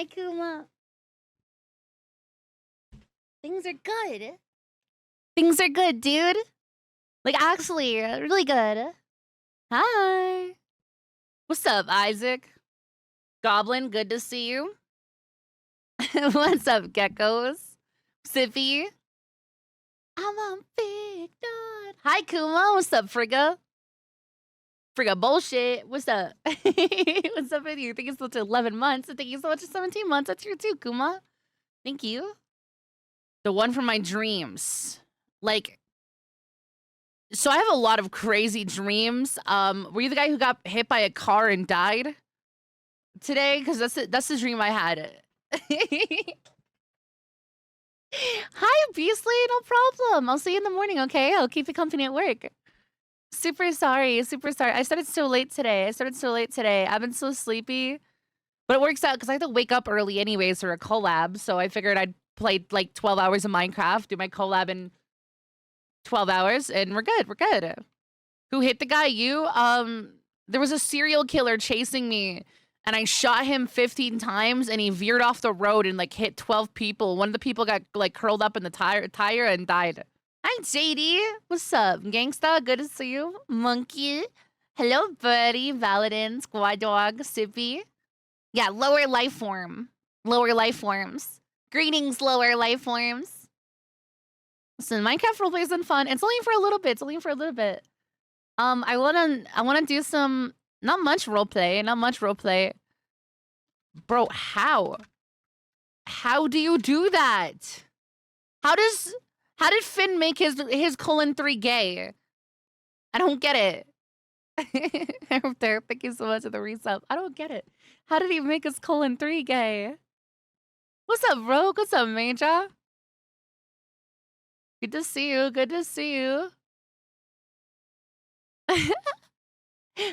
Hi, Kuma. Things are good. Things are good, dude. Like, actually, really good. Hi. What's up, Isaac? Goblin, good to see you. What's up, geckos? Sippy. I'm a big dog. Hi, Kuma. What's up, Frigga? Frigga bullshit. What's up? What's up with you? Thank you so much for 11 months. And thank you so much for 17 months. That's you too, Kuma. Thank you. The one from my dreams. Like, so I have a lot of crazy dreams. Were you the guy who got hit by a car and died today? Because that's the dream I had. Hi, Beasley. No problem. I'll see you in the morning, okay? I'll keep you company at work. Super sorry. Super sorry. I started so late today. I've been so sleepy. But it works out because I have to wake up early anyways for a collab. So I figured I'd play like 12 hours of Minecraft, do my collab in 12 hours, and we're good. We're good. Who hit the guy? You? There was a serial killer chasing me, and I shot him 15 times, and he veered off the road and like hit 12 people. One of the people got like curled up in the tire and died. Hi, JD. What's up, gangsta? Good to see you. Monkey. Hello, buddy. Valadin, Squad Dog, Sippy. Yeah, lower life form. Lower life forms. Greetings, lower life forms. Listen, Minecraft roleplay has been fun. It's only for a little bit. I wanna do some not much roleplay. Bro, how? How do you do that? How did Finn make his :3 gay? I don't get it. Thank you so much for the resub. I don't get it. How did he make his :3 gay? What's up, bro? What's up, Meicha? Good to see you. Good to see you.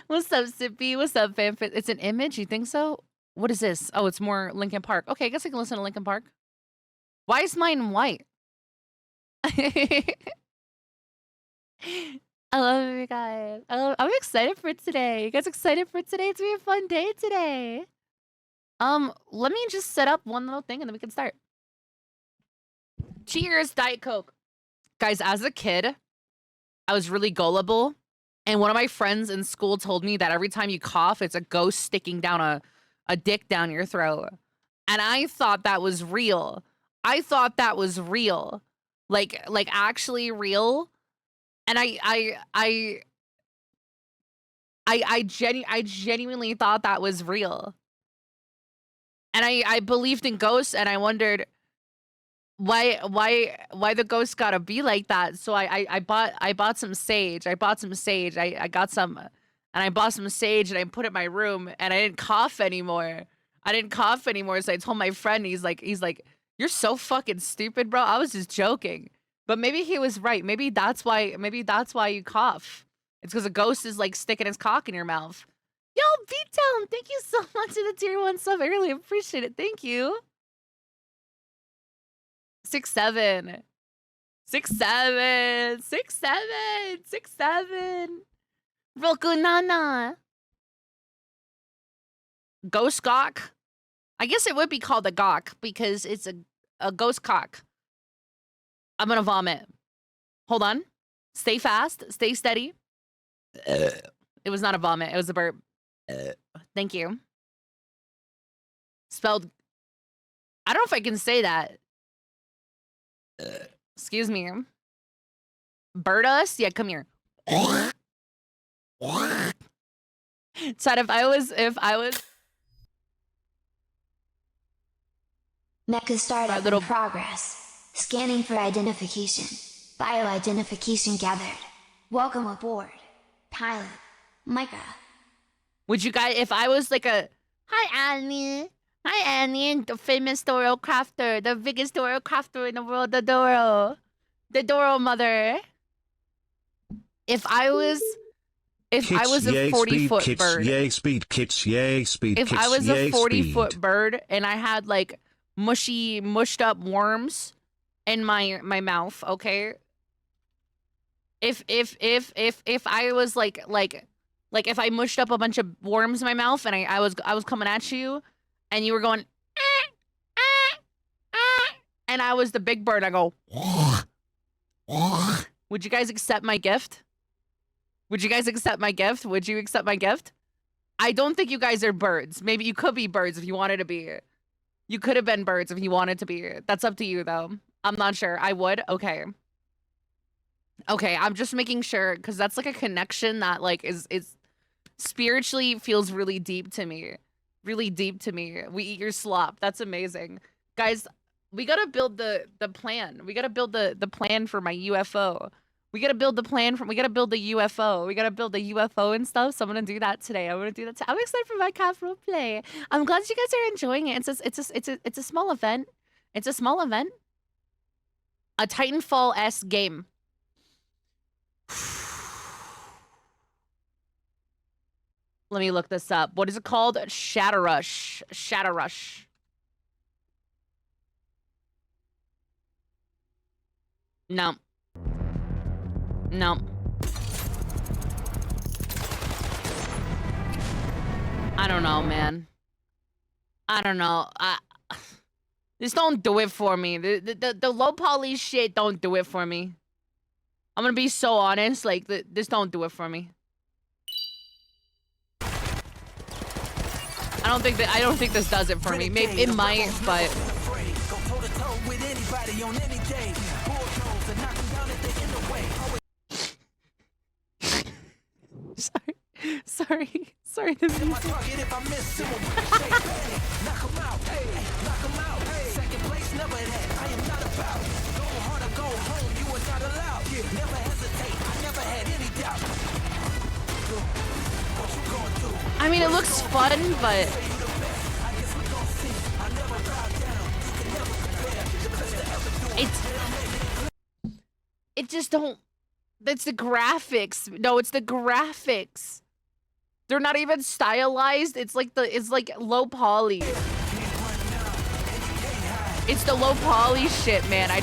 What's up, Sippy? What's up, fanfit? It's an image? You think so? What is this? Oh, it's more Linkin Park. Okay, I guess I can listen to Linkin Park. Why is mine white? I love you guys. I'm excited for today. You guys excited for today? It's gonna be a fun day today. Let me just set up one little thing and then we can start. Cheers, Diet Coke. Guys, as a kid, I was really gullible. And one of my friends in school told me that every time you cough, it's a ghost sticking down a dick down your throat. And I thought that was real. Like actually real. And I genuinely thought that was real. And I believed in ghosts, and I wondered why the ghosts gotta be like that. So I bought some sage. I got some, and I bought some sage, and I put it in my room, and I didn't cough anymore. So I told my friend, he's like, you're so fucking stupid, bro. I was just joking. But maybe he was right. Maybe that's why you cough. It's because a ghost is like sticking his cock in your mouth. Yo, Beatdown, thank you so much for the tier 1 sub. I really appreciate it. Thank you. 6-7. 6-7. 6-7. 6-7. Roku Nana. Ghost cock. I guess it would be called a gawk because it's a ghost cock. I'm gonna vomit. Hold on. Stay fast. Stay steady. It was not a vomit. It was a burp. Thank you. Spelled. I don't know if I can say that. Excuse me. Birdus? Yeah, come here. Chad, if I was Mecha startup in progress. Scanning for identification. Bioidentification gathered. Welcome aboard. Pilot. Meicha. Would you guys, if I was like a, hi Annie, the famous Doro crafter, the biggest Doro crafter in the world, the Doro mother. If I was a 40-foot bird. Yay speed kits, yay speed if kits, I was yay a 40-foot bird and I had like mushed up worms in my mouth, okay? If I was like if I mushed up a bunch of worms in my mouth and I was coming at you and you were going and I was the big bird. I go, would you guys accept my gift? Would you guys accept my gift? Would you accept my gift? I don't think you guys are birds. Maybe you could be birds if you wanted to be. You could have been birds if you wanted to be. That's up to you, though. I'm not sure. I would? Okay. Okay, I'm just making sure, because that's like a connection that like is spiritually feels really deep to me. Really deep to me. We eat your slop. That's amazing. Guys, we gotta build the plan. We gotta build the plan for my UFO. We gotta build the plan for, we gotta build the UFO. We gotta build the UFO and stuff. So I'm gonna do that today. I'm gonna do that. I'm excited for my calf role play. I'm glad you guys are enjoying it. It's a small event. It's a small event. A Titanfall-esque game. Let me look this up. What is it called? Shadowrush. Shadowrush. No. No. I don't know, man. I don't know. This don't do it for me. The low poly shit don't do it for me. I'm gonna be so honest. Like, this don't do it for me. I don't think this does it for me. Maybe it might, but sorry, the music. I mean, it looks fun, but it just don't. It's the graphics. No, it's the graphics. They're not even stylized. It's like low poly. It's the low poly shit, man. I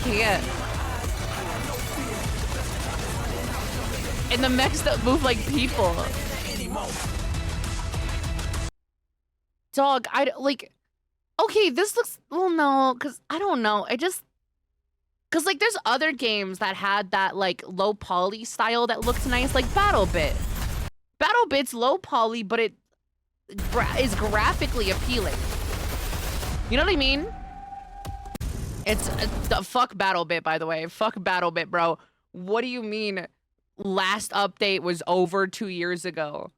can't. And the mechs that move like people. Dog, okay, this looks, well, no, because I don't know. Because, like, there's other games that had that, like, low poly style that looked nice, like BattleBit. BattleBit's low poly, but it is graphically appealing. You know what I mean? It's fuck BattleBit, by the way. Fuck BattleBit, bro. What do you mean last update was over 2 years ago?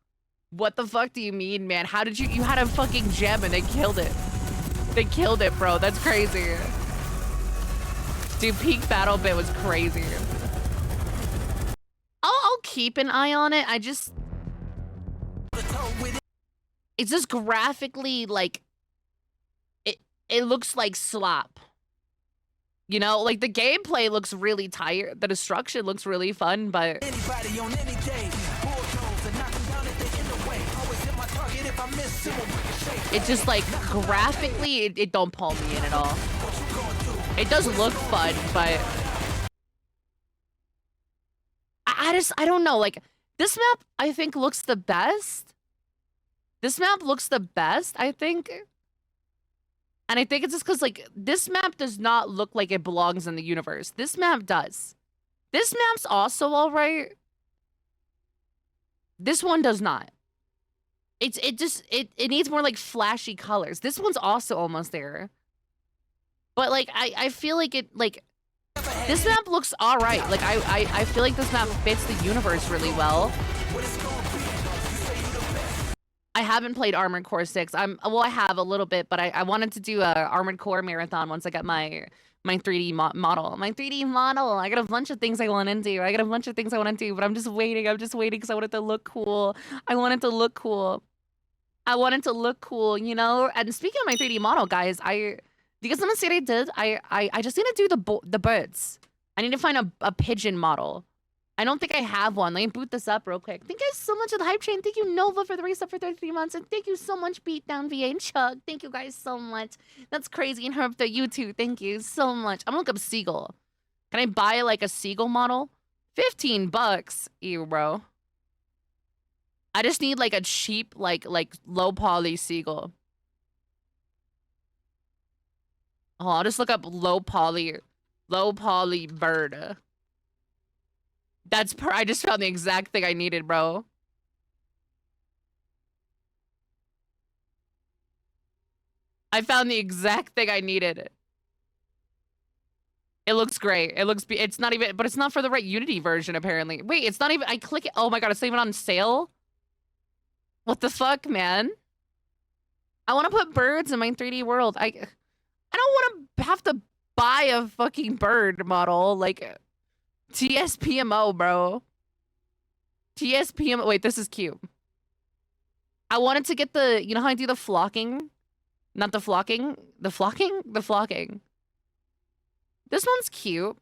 What the fuck do you mean, man? How did you had a fucking gem and they killed it. They killed it, bro. That's crazy. Dude, peak BattleBit was crazy. I'll keep an eye on it. It's just graphically, like, it looks like slop. You know, like, the gameplay looks really tired. The destruction looks really fun, but it just, like, graphically, it don't pull me in at all. It does look fun, but I don't know. Like, this map, I think, looks the best. This map looks the best, I think. And I think it's just because, like, this map does not look like it belongs in the universe. This map does. This map's also all right. This one does not. It needs more, like, flashy colors. This one's also almost there. But, like, I feel like it, like, this map looks all right. Like, I feel like this map fits the universe really well. I haven't played Armored Core 6. Well, I have a little bit, but I wanted to do a Armored Core marathon once I got my 3D model. My 3D model. I got a bunch of things I want to do. But I'm just waiting because I want it to look cool. I want it to look cool, you know? And speaking of my 3D model, guys, do you guys want to see what I did? I just need to do the birds. I need to find a pigeon model. I don't think I have one. Let me boot this up real quick. Thank you guys so much for the hype train. Thank you, Nova, for the resub for 33 months. And thank you so much, Beatdown VA and Chug. Thank you guys so much. That's crazy. And Herb, the you too. Thank you so much. I'm gonna look up Seagull. Can I buy, like, a Seagull model? $15. Ew, bro. I just need, like, a cheap, like low poly Seagull. Oh, I'll just look up low poly bird. I just found the exact thing I needed, bro. I found the exact thing I needed. It looks great. It's not even, but it's not for the right Unity version, apparently. Wait, it's not even, I click it. Oh my God, it's not even on sale? What the fuck, man? I want to put birds in my 3D world. I don't want to have to buy a fucking bird model. Like, TSPMO, bro. TSPMO. Wait, this is cute. I wanted to get you know how I do the flocking? Not the flocking. The flocking? The flocking. This one's cute.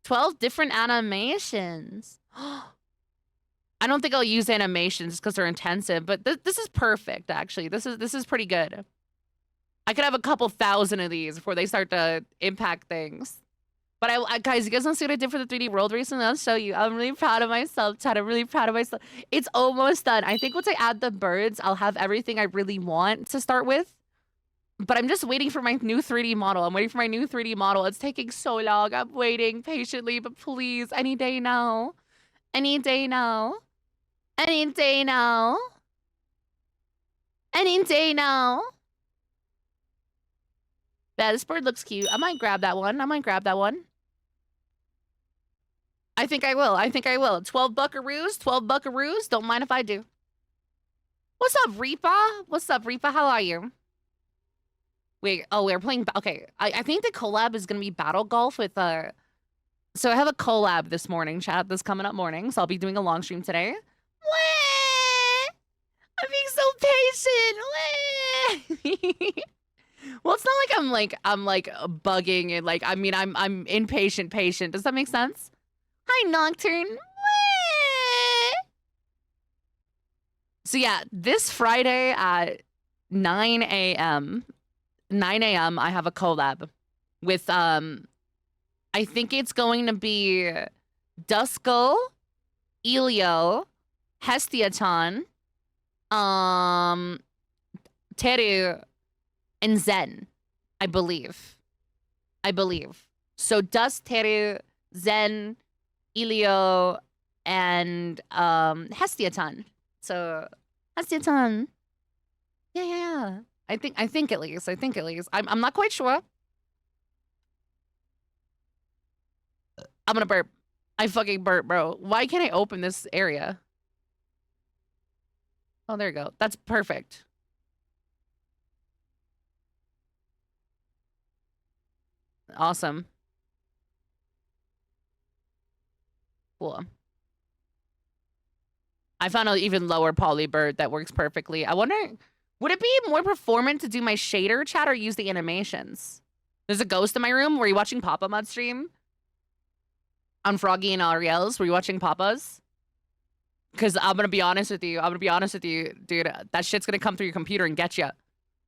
12 different animations. I don't think I'll use animations because they're intensive, but this is perfect, actually. This is pretty good. I could have a couple thousand of these before they start to impact things. But guys, you guys want to see what I did for the 3D world recently? I'll show you. I'm really proud of myself, Chad. I'm really proud of myself. It's almost done. I think once I add the birds, I'll have everything I really want to start with. But I'm just waiting for my new 3D model. I'm waiting for my new 3D model. It's taking so long. I'm waiting patiently, but please, any day now. Any day now. Any day now. Any day now. Yeah, this bird looks cute. I might grab that one. I might grab that one. I think I will. I think I will. 12 buckaroos. 12 buckaroos. Don't mind if I do. What's up, Reepa? What's up, Reepa? How are you? Wait, oh, we're playing, okay. I think the collab is gonna be Battle Golf with, so I have a collab this morning, chat, this coming up morning, so I'll be doing a long stream today. Wah! I'm being so patient. Wah! Well, it's not like I'm bugging and like, I mean, I'm impatient patient. Does that make sense? Hi, Nocturne. Wah! So yeah, this Friday at 9 a.m., 9 a.m. I have a collab with I think it's going to be Duskull, Elio, Hestiaton, Teru, and Zen, I believe. So Dust, Teru, Zen, Elio, and Hestiaton. So Hestiaton. Yeah. I think at least. I'm not quite sure. I'm gonna burp. I fucking burp, bro. Why can't I open this area? Oh, there you go. That's perfect. Awesome. Cool. I found an even lower poly bird that works perfectly. I wonder, would it be more performant to do my shader chat or use the animations? There's a ghost in my room. Were you watching Papa Mud stream? On Froggy and Ariel's? Were you watching Papa's? Because I'm gonna be honest with you. Dude. That shit's gonna come through your computer and get you.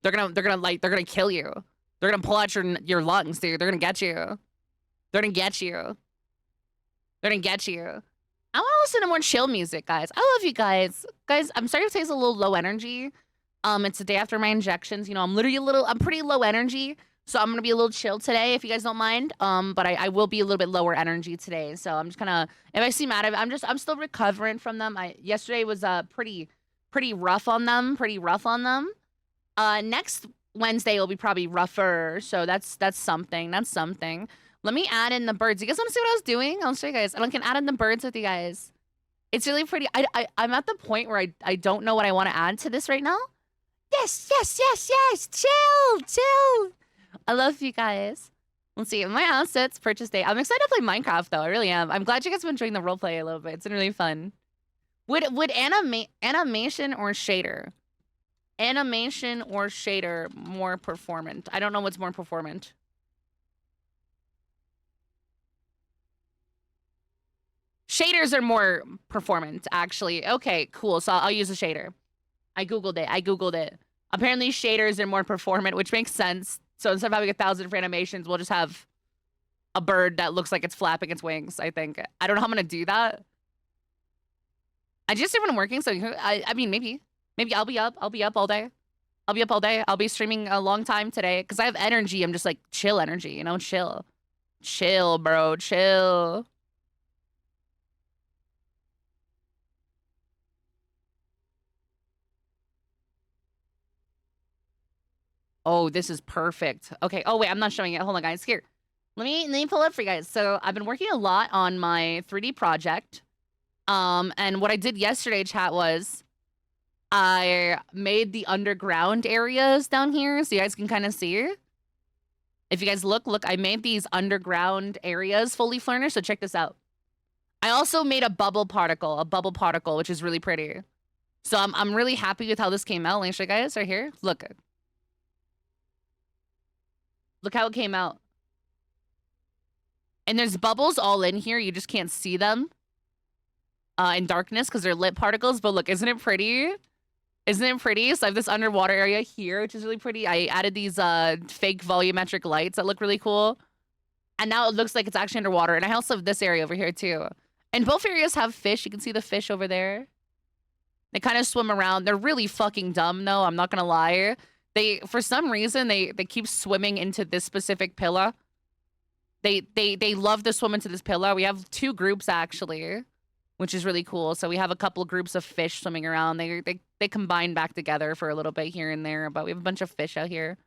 They're gonna kill you. They're gonna pull out your lungs, dude. They're gonna get you. They're gonna get you. I want to listen to more chill music, guys. I love you guys. Guys, I'm sorry if today's a little low energy. It's the day after my injections. You know, I'm pretty low energy. So I'm gonna be a little chill today, if you guys don't mind. But I will be a little bit lower energy today. So I'm just gonna, if I seem out of it, I'm still recovering from them. Yesterday was pretty rough on them. Next Wednesday will be probably rougher. So that's something. Let me add in the birds. You guys want to see what I was doing? I'll show you guys. I can add in the birds with you guys. It's really pretty. I'm at the point where I don't know what I want to add to this right now. Yes. Chill. I love you guys. Let's see. My assets, purchase date. I'm excited to play Minecraft, though. I really am. I'm glad you guys have been enjoying the roleplay a little bit. It's been really fun. Would animation or shader? Animation or shader more performant? I don't know what's more performant. Shaders are more performant, actually. Okay, cool. So I'll use a shader. I googled it. Apparently shaders are more performant, which makes sense. So instead of having 1,000 different animations, we'll just have a bird that looks like it's flapping its wings, I think. I don't know how I'm gonna do that. I just haven't been working, so I mean, maybe I'll be up all day. I'll be up all day. I'll be streaming a long time today because I have energy. I'm just like chill energy, you know, chill. Chill, bro, chill. Oh, this is perfect. Okay. Oh, wait, I'm not showing it. Hold on, guys. Here. Let me pull up for you guys. So I've been working a lot on my 3D project. And what I did yesterday, chat, was I made the underground areas down here so you guys can kind of see. If you guys look, I made these underground areas fully furnished, so check this out. I also made a bubble particle, which is really pretty. So I'm really happy with how this came out. Let me show you guys right here. Look. Look how it came out. And there's bubbles all in here. You just can't see them in darkness because they're lit particles. But look, isn't it pretty? Isn't it pretty? So I have this underwater area here, which is really pretty. I added these fake volumetric lights that look really cool. And now it looks like it's actually underwater. And I also have this area over here too. And both areas have fish. You can see the fish over there. They kind of swim around. They're really fucking dumb though, I'm not gonna lie. For some reason, they keep swimming into this specific pillar. They love to swim into this pillar. We have 2 groups actually, which is really cool. So we have a couple groups of fish swimming around. They combine back together for a little bit here and there, but we have a bunch of fish out here,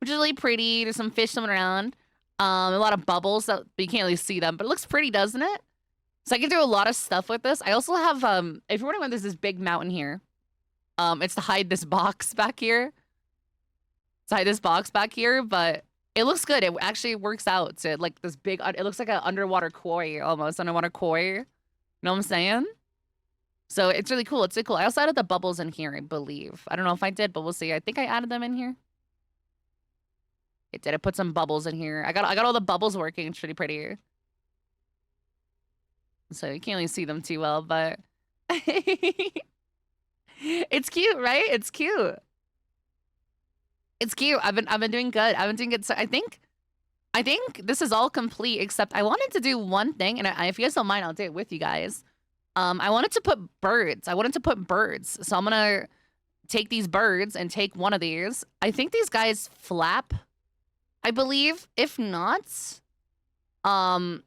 which is really pretty. There's some fish swimming around. A lot of bubbles that you can't really see them, but it looks pretty, doesn't it? So I can do a lot of stuff with this. I also have if you're wondering why there's this big mountain here, it's to hide this box back here. But it looks good. It actually works out to like this big, it looks like an underwater quarry almost, underwater quarry. You know what I'm saying? So it's really cool. It's really cool. I also added the bubbles in here, I believe. I don't know if I did, but we'll see. I think I added them in here. It did. I put some bubbles in here. I got all the bubbles working. It's pretty pretty. So you can't really see them too well, but it's cute, right? It's cute. It's cute. I've been doing good. I've been doing good. So I think this is all complete, except I wanted to do one thing, and if you guys don't mind, I'll do it with you guys. I wanted to put birds. So I'm gonna take these birds and take one of these. I think these guys flap, I believe. If not, I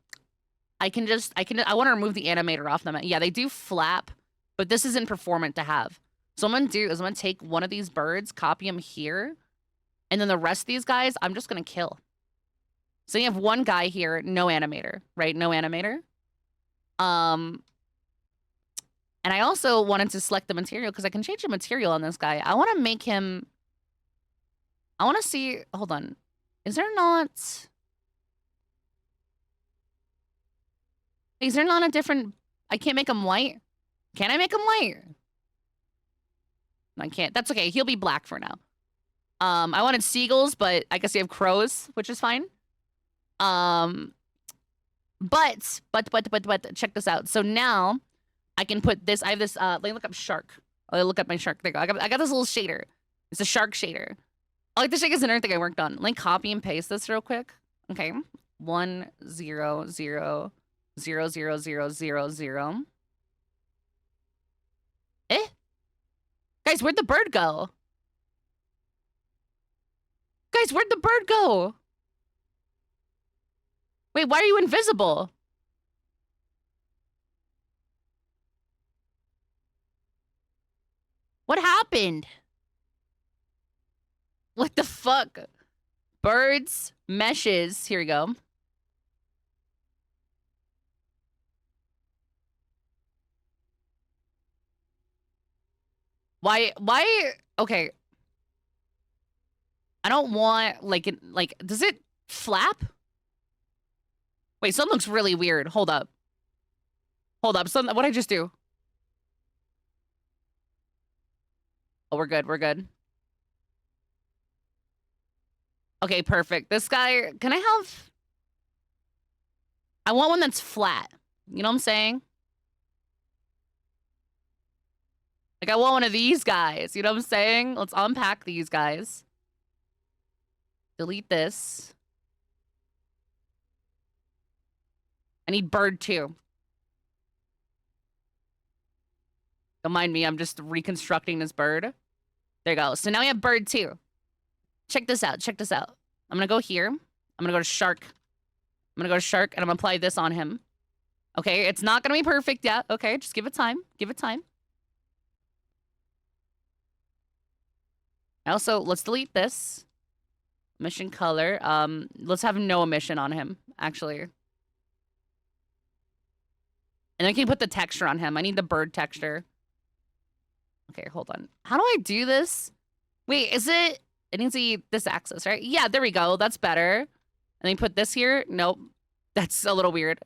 want to remove the animator off them. Yeah, they do flap, but this isn't performant to have. So what I'm gonna do is I'm gonna take one of these birds, copy them here, and then the rest of these guys, I'm just gonna kill. So you have one guy here, no animator, right? No animator. And I also wanted to select the material because I can change the material on this guy. I want to make him, I want to see, hold on. Is there not a different, I can't make him white? Can I make him white? No, I can't. That's okay. He'll be black for now. I wanted seagulls, but I guess you have crows, which is fine. But check this out. So now I can put this. I have this. Let me look up shark. I'll look up my shark. There you go. I got this little shader. It's a shark shader. I like the shake is another thing I worked on. Let me copy and paste this real quick. Okay, 1 0 0 0 0 0 0 0. Eh, guys, where'd the bird go? Guys, where'd the bird go? Wait, why are you invisible? What happened? What the fuck? Birds, meshes. Here we go. Why? Okay. I don't want, like, does it flap? Wait, something looks really weird. Hold up. What'd I just do? Oh, we're good. Okay, perfect. This guy, can I have... I want one that's flat. You know what I'm saying? Like, I want one of these guys. You know what I'm saying? Let's unpack these guys. Delete this. I need bird too. Don't mind me, I'm just reconstructing this bird. There you go. So now we have bird 2. Check this out. Check this out. I'm gonna go here. I'm gonna go to shark. I'm gonna go to shark, and I'm gonna apply this on him. Okay, it's not gonna be perfect yet. Okay, just give it time. Give it time. Also, let's delete this. Mission color. Let's have no emission on him, actually. And then I can put the texture on him. I need the bird texture. Okay, hold on. How do I do this? Wait, is it... It needs to be this axis, right? Yeah, there we go. That's better. And then put this here. Nope. That's a little weird.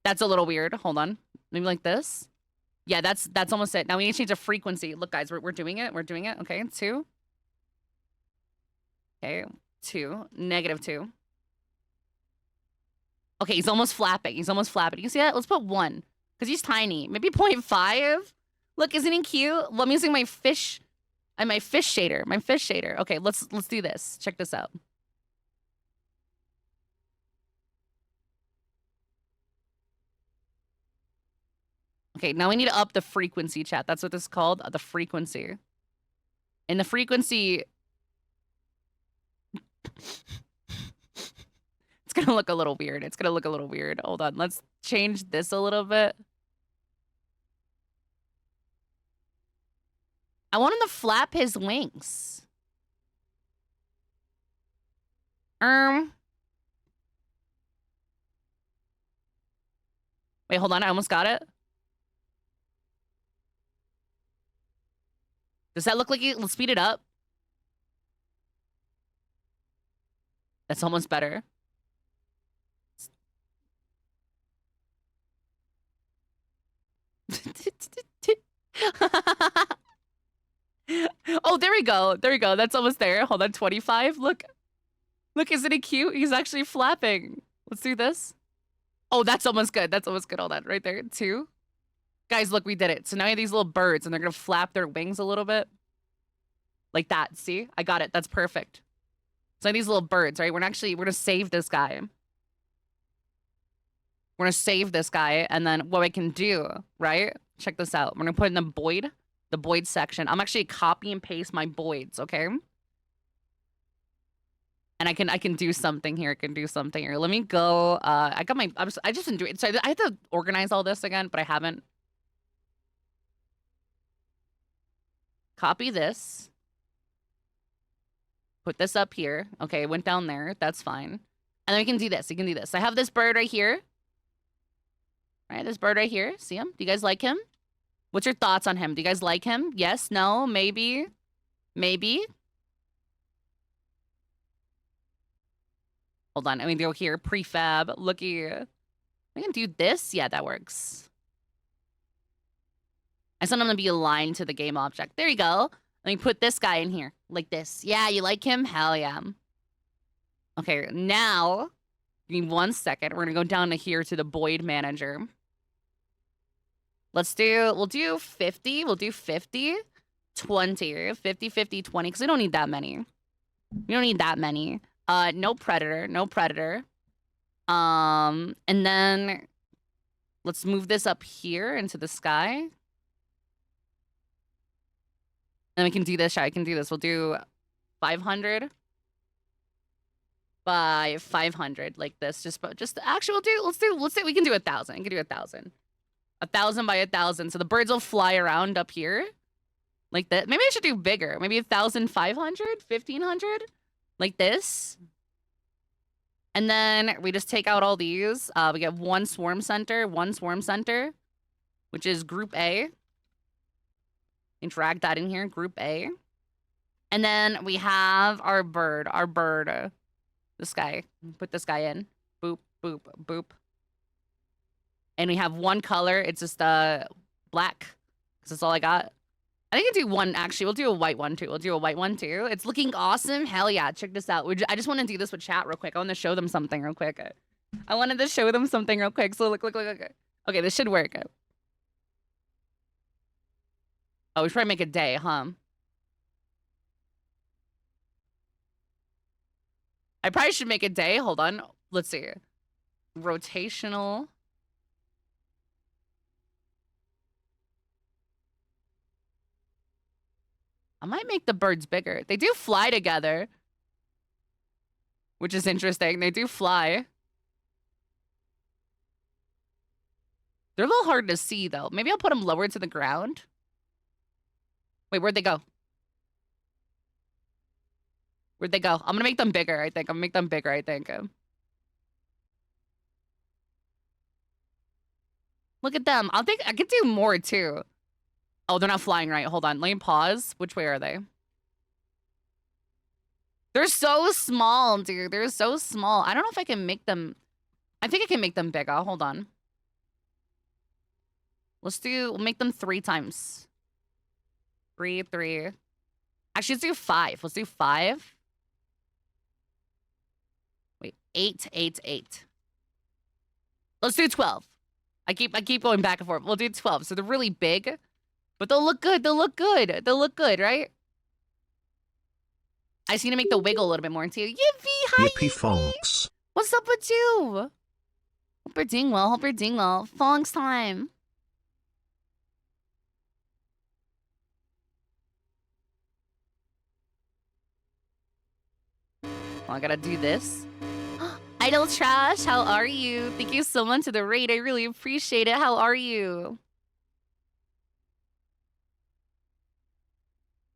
That's a little weird. Hold on. Maybe like this. Yeah, that's almost it. Now we need to change the frequency. Look, guys, we're doing it. We're doing it. Okay, 2. Okay, 2. -2. Okay, he's almost flapping. He's almost flapping. You see that? Let's put 1. Because he's tiny. Maybe 0.5. Look, isn't he cute? Well, I'm using my fish... my fish shader. My fish shader. Okay, let's do this. Check this out. Okay, now we need to up the frequency, chat. That's what this is called, the frequency. And the frequency... It's gonna look a little weird. It's gonna look a little weird. Hold on, let's change this a little bit. I want him to flap his wings. Wait, hold on, I almost got it. Does that look like it? Let's speed it up. That's almost better. Oh, there we go. There we go. That's almost there. Hold on, 25. Look. Look, isn't it cute? He's actually flapping. Let's do this. Oh, that's almost good. That's almost good. Hold on, right there. 2. Guys, look, we did it. So now we have these little birds, and they're going to flap their wings a little bit. Like that. See? I got it. That's perfect. So these little birds, right? We're going to save this guy. We're going to save this guy, and then what I can do, right? Check this out. We're going to put in the Boyd section. I'm actually copy and paste my Boyds, okay? And I can do something here. I can do something here. Let me go. I just didn't do it. So I have to organize all this again, but I haven't. Copy this. Put this up here. Okay, it went down there. That's fine. And then we can do this. You can do this. I have this bird right here. Right, this bird right here. See him? Do you guys like him? What's your thoughts on him? Do you guys like him? Yes? No? Maybe? Maybe? Hold on. I mean, go here. Prefab. Looky. I can do this. Yeah, that works. I just want him to be aligned to the game object. There you go. Let me put this guy in here. Like this. Yeah, you like him? Hell yeah. Okay, now, give me 1 second. We're going to go down to here to the Boyd manager. We'll do 50. We'll do 50, 20, 50, 50, 20, because we don't need that many. We don't need that many. No predator, no predator. And then let's move this up here into the sky. And we can do this. I can do this. We'll do 500 by 500 like this. Just actually let's do we can do 1,000. We can do 1,000. 1,000 by 1,000. So the birds will fly around up here like that. Maybe I should do bigger. Maybe 1,500, 1,500 like this. And then we just take out all these. We get one swarm center, which is group A. And drag that in here, group A. And then we have our bird, this guy. Put this guy in. Boop, boop, boop. And we have one color. It's just black, because that's all I got. I think I can do one, actually. We'll do a white one, too. It's looking awesome. Hell yeah. Check this out. I just want to do this with chat real quick. I want to show them something real quick. So look. Okay, this should work. Oh, we should probably make a day, huh? I probably should make a day. Hold on. Let's see. Rotational. might make the birds bigger. They do fly together, which is interesting. They do fly. They're a little hard to see, though. Maybe I'll put them lower to the ground. Wait, where'd they go? Where'd they go? I'm gonna make them bigger, I think. I'm gonna make them bigger, I think. Look at them. I think I could do more, too. Oh, they're not flying right. Hold on. Let me pause. Which way are they? They're so small, dude. They're so small. I don't know if I can make them... I think I can make them bigger. Hold on. We'll make them 3 times. 3. Actually, let's do 5. Let's do 5. Wait, 8. Let's do 12. I keep going back and forth. We'll do 12. So they're really big, but they'll look good. They'll look good. They'll look good, right? I just need to make the wiggle a little bit more too. Yippee! Hi, Yippee Fonks. What's up with you? Hope you're doing well. Hope you're doing well. Fonks time. Well, I gotta do this. Idle Trash, how are you? Thank you so much for the raid. I really appreciate it. How are you?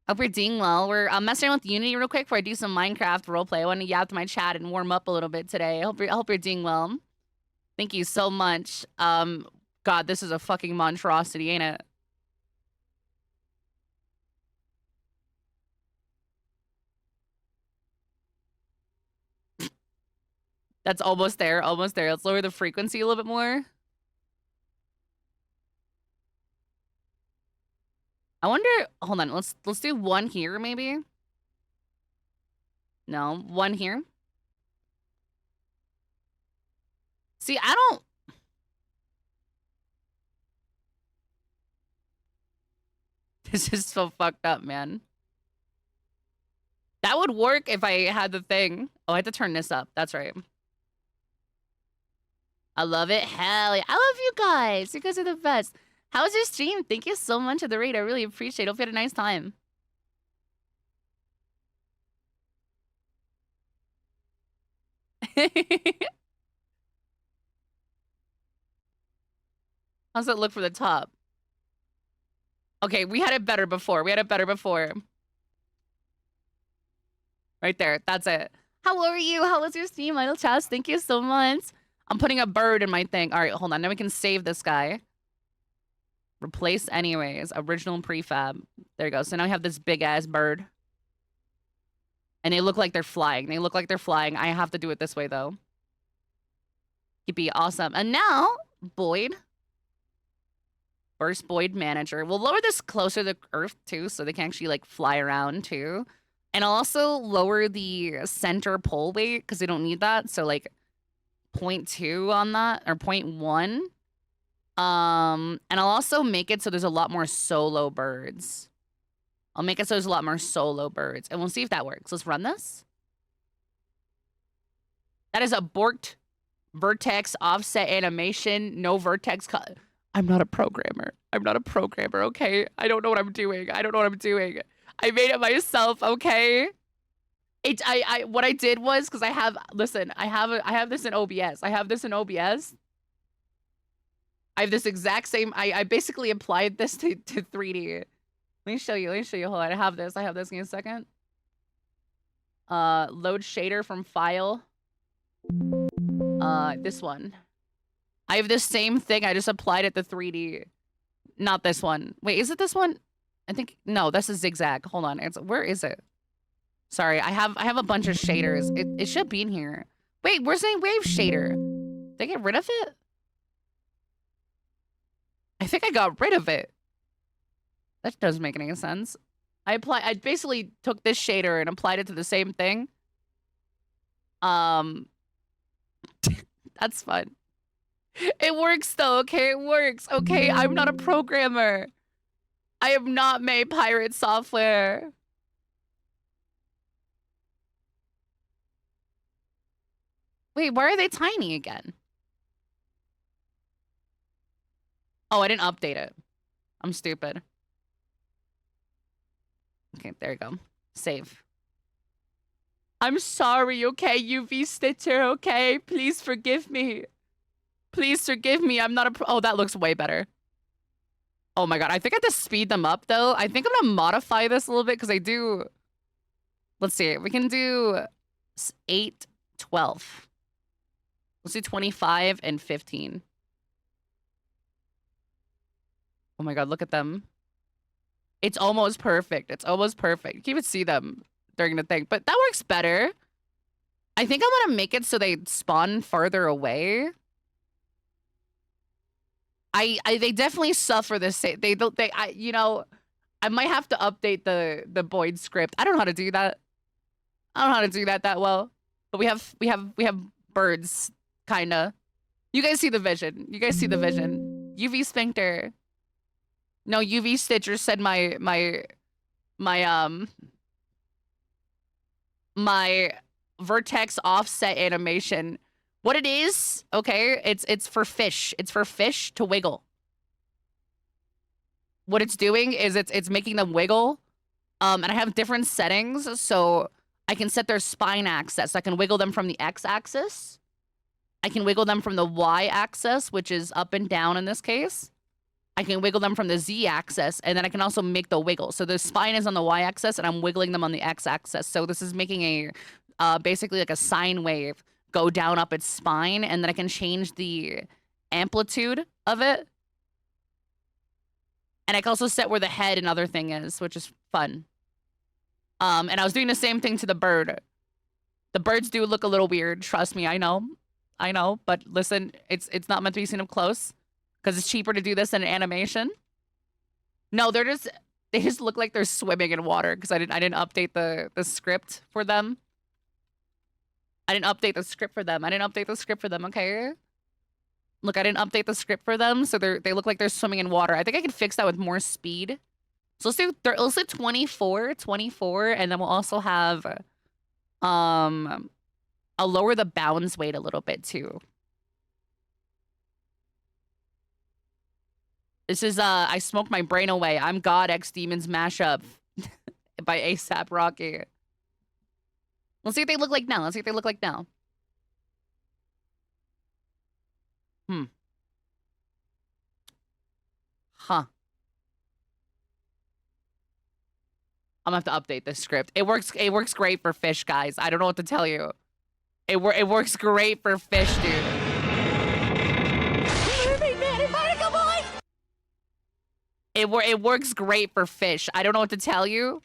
Hope you're doing well. We're messing around with Unity real quick before I do some Minecraft roleplay. I want to yap to my chat and warm up a little bit today. I hope you're doing well. Thank you so much. God, this is a fucking monstrosity, ain't it? That's almost there, almost there. Let's lower the frequency a little bit more. I wonder, hold on, let's do 1 here, maybe? No, 1 here. See, I don't... This is so fucked up, man. That would work if I had the thing. Oh, I had to turn this up. That's right. I love it. Hell yeah. I love you guys. You guys are the best. How was your stream? Thank you so much for the raid. I really appreciate it. Hope you had a nice time. How's it look for the top? Okay, we had it better before. Right there. That's it. How are you? How was your stream, Idle Chast? Thank you so much. I'm putting a bird in my thing. All right, hold on. Now we can save this guy. Replace anyways. Original prefab. There you go. So now we have this big-ass bird. And they look like they're flying. I have to do it this way, though. Yippee, awesome. And now, Boyd. Burst Boyd Manager. We'll lower this closer to Earth, too, so they can actually, like, fly around, too. And I'll also lower the center pole weight, because they don't need that. So, like, 0.2 on that, or 0.1. And I'll also make it so there's a lot more solo birds. And we'll see if that works. Let's run this. That is a borked vertex offset animation. No vertex cut. I'm not a programmer, okay? I don't know what I'm doing. I made it myself, okay? What I did was, because I have this in OBS. I have this exact same, I basically applied this to 3D. Let me show you. Hold on, I have this. Give me a second. Load shader from file. This one. I have this same thing. I just applied it to 3D. Not this one. Wait, is it this one? I think, no, this is zigzag. Hold on. Where is it? Sorry, I have a bunch of shaders. It should be in here. Wait, where's the wave shader? Did I get rid of it? I think I got rid of it. That doesn't make any sense. I basically took this shader and applied it to the same thing. That's fun. It works though, okay? It works. Okay, I'm not a programmer. I have not made pirate software. Wait, why are they tiny again? Oh, I didn't update it. I'm stupid. Okay, there you go. Save. I'm sorry, okay, UV Stitcher, okay? Please forgive me. Please forgive me. I'm not a pro. Oh, that looks way better. Oh my god, I think I have to speed them up, though. I think I'm gonna modify this a little bit, because I do... Let's see. We can do 8, 12. Let's do 25 and 15. Oh my god, look at them. It's almost perfect. It's almost perfect. You can even see them during the thing. But that works better. I think I'm gonna make it so they spawn farther away. They definitely suffer the same. You know, I might have to update the Boyd script. I don't know how to do that. I don't know how to do that well. But we have birds, kinda. You guys see the vision. You guys see the vision. UV sphincter. No, UV Stitcher said my vertex offset animation. What it is, okay, it's for fish. It's for fish to wiggle. What it's doing is it's making them wiggle. And I have different settings, so I can set their spine axis. I can wiggle them from the x-axis. I can wiggle them from the y-axis, which is up and down in this case. I can wiggle them from the z-axis, and then I can also make the wiggle. So the spine is on the y-axis, and I'm wiggling them on the x-axis. So this is making a basically like a sine wave go down up its spine, and then I can change the amplitude of it. And I can also set where the head and other thing is, which is fun. And I was doing the same thing to the bird. The birds do look a little weird. Trust me, I know. I know, but listen, it's not meant to be seen up close. Because it's cheaper to do this than an animation. No, they just look like they're swimming in water because I didn't update the script for them. I didn't update the script for them. Okay? Look, I didn't update the script for them, so they look like they're swimming in water. I think I can fix that with more speed. So let's do 24, and then we'll also have I'll lower the bounds weight a little bit too. This is I Smoked My Brain Away. I'm God X Demons mashup by ASAP Rocky. Let's see what they look like now. Huh. I'm gonna have to update this script. It works great for fish, guys. I don't know what to tell you. It works great for fish, dude. It works great for fish. I don't know what to tell you.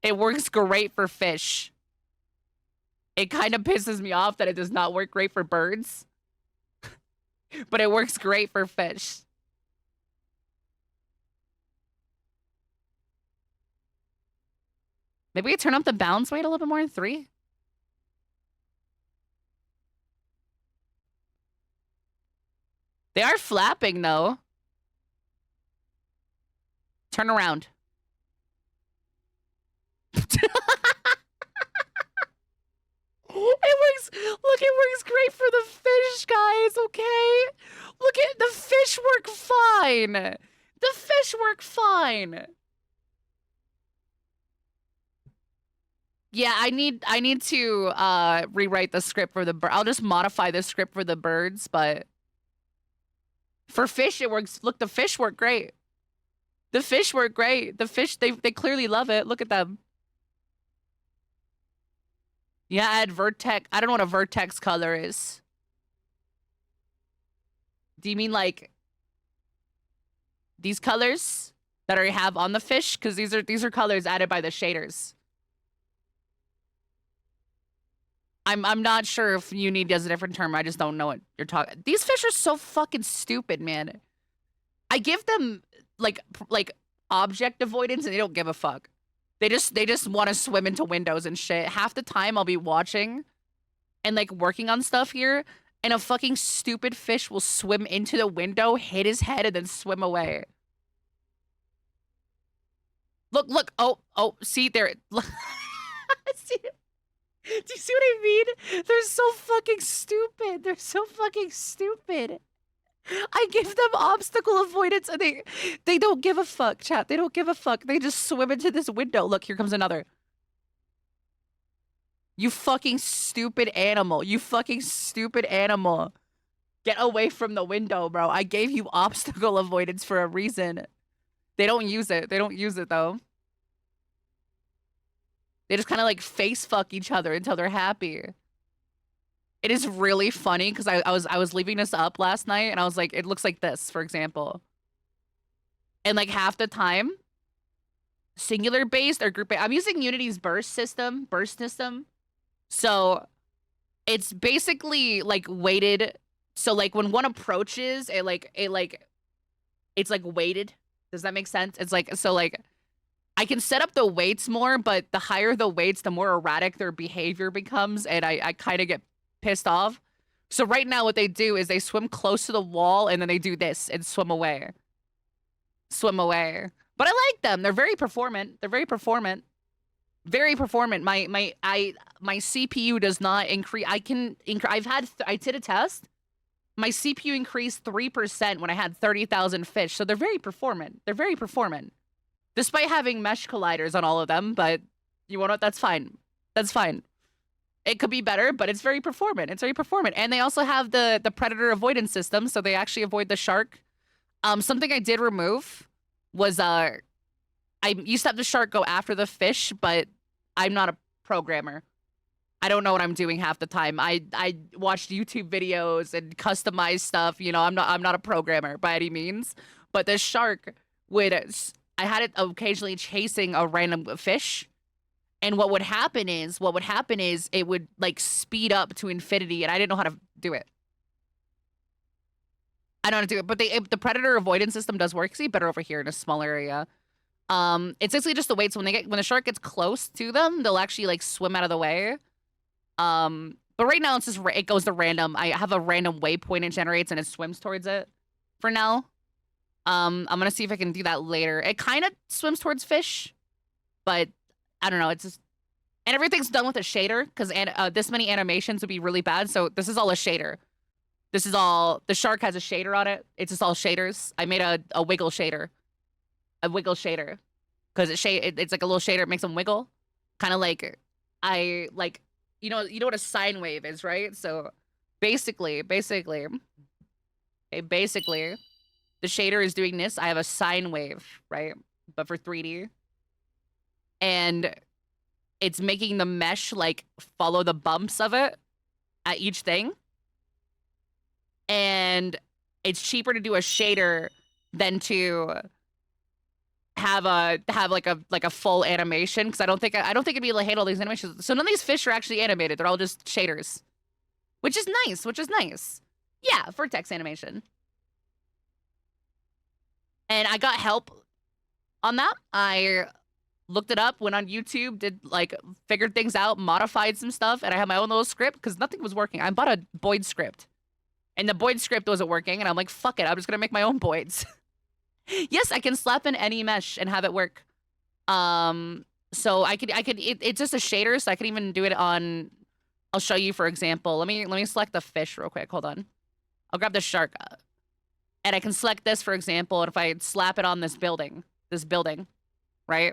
It works great for fish. It kind of pisses me off that it does not work great for birds. But it works great for fish. Maybe we turn up the bounce weight a little bit more in 3. They are flapping, though. Turn around. It works great for the fish, guys, okay? Look at the fish work fine. The fish work fine. Yeah, I need to rewrite the script for the bird. I'll just modify the script for the birds, but for fish it works. Look, the fish work great. The fish work great. The fish, they clearly love it. Look at them. Yeah, add vertex. I don't know what a vertex color is. Do you mean like these colors that I have on the fish? Because these are colors added by the shaders. I'm not sure if you need as a different term. I just don't know what you're talking. These fish are so fucking stupid, man. I give them like object avoidance and they don't give a fuck. They just want to swim into windows and shit. Half the time I'll be watching and like working on stuff here, and a fucking stupid fish will swim into the window, hit his head, and then swim away. Look. Oh, see there. See, do you see what I mean? They're so fucking stupid. I give them obstacle avoidance and they don't give a fuck, chat. They don't give a fuck. They just swim into this window. Look, here comes another. You fucking stupid animal. You fucking stupid animal. Get away from the window, bro. I gave you obstacle avoidance for a reason. They don't use it. They don't use it, though. They just kind of like face fuck each other until they're happy. It is really funny because I was leaving this up last night and I was like, it looks like this, for example. And like half the time, singular based or group based. I'm using Unity's burst system. So it's basically like weighted. So like when one approaches, it's like weighted. Does that make sense? It's like, so like I can set up the weights more, but the higher the weights, the more erratic their behavior becomes. And I kind of get pissed off. So right now what they do is they swim close to the wall and then they do this and swim away. Swim away. But I like them. They're very performant. They're very performant. Very performant. My CPU does not increase. I did a test. My CPU increased 3% when I had 30,000 fish. So they're very performant. They're very performant. Despite having mesh colliders on all of them, but you want to, that's fine. That's fine. It could be better, but it's very performant. It's very performant. And they also have the predator avoidance system, so they actually avoid the shark. Something I did remove was I used to have the shark go after the fish, but I'm not a programmer. I don't know what I'm doing half the time. I watched YouTube videos and customized stuff. You know, I'm not a programmer by any means. But the shark would, I had it occasionally chasing a random fish. And what would happen is it would like speed up to infinity, and I didn't know how to do it. I don't know how to do it, but the predator avoidance system does work. See, better over here in a small area. It's basically just the weights. When the shark gets close to them, they'll actually like swim out of the way. But right now it's just it goes to random. I have a random waypoint it generates, and it swims towards it. For now, I'm gonna see if I can do that later. It kind of swims towards fish, but I don't know. It's just, and everything's done with a shader because this many animations would be really bad. So this is all a shader. This is all, the shark has a shader on it. It's just all shaders. I made a wiggle shader. A wiggle shader. Because it's like a little shader. It makes them wiggle. Kind of like, you know what a sine wave is, right? So basically, the shader is doing this. I have a sine wave, right? But for 3D. And it's making the mesh like follow the bumps of it at each thing. And it's cheaper to do a shader than to have like a full animation, because I don't think it'd be able to handle these animations. So none of these fish are actually animated. They're all just shaders. Which is nice. Yeah, for text animation. And I got help on that. I looked it up, went on YouTube, figured things out, modified some stuff, and I had my own little script because nothing was working. I bought a Boyd script, and the Boyd script wasn't working, and I'm like, fuck it, I'm just gonna make my own Boyds. Yes, I can slap in any mesh and have it work. So it's just a shader, so I can even do it on, I'll show you, for example. Let me select the fish real quick, hold on. I'll grab the shark, and I can select this, for example, and if I slap it on this building, right?